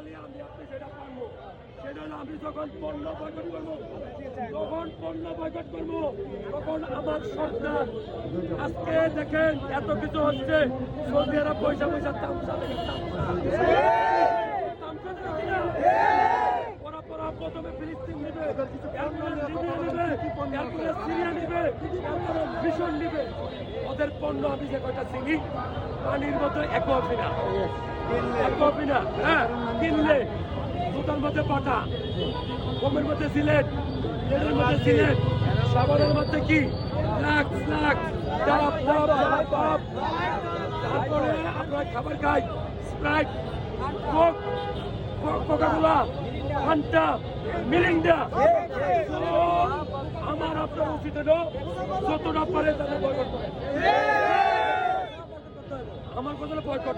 বলি আমি আপনি সেটা পারবো, সেটা হলো আমি যখন পণ্য বয়কট করবো, তখন আমার সরকার আজকে দেখেন এত কিছু হচ্ছে, সৌদি আরব পয়সা তামসা ওরা প্রথমে ফিলিস্তিন নিবে, এরপরে সিরিয়া নিবে, এরপরে মিশন নিবে। ওদের পণ্য আমি যে কয়টা চিনি পানির মতো একফিনা, হ্যাঁ কিনলে জুতার মধ্যে পাটা, গমের মধ্যে সিলেট, তেলের মধ্যে সিলেট, সাবানের মধ্যে কি লাখ তারপরে আমরা খাবার খাই Sprite, Coke, Coca-Cola, Fanta, Mirinda. আমার আপনার উচিত হলো যতটা পারে তাদের বয়কট করে। আমার কথা বয়কট।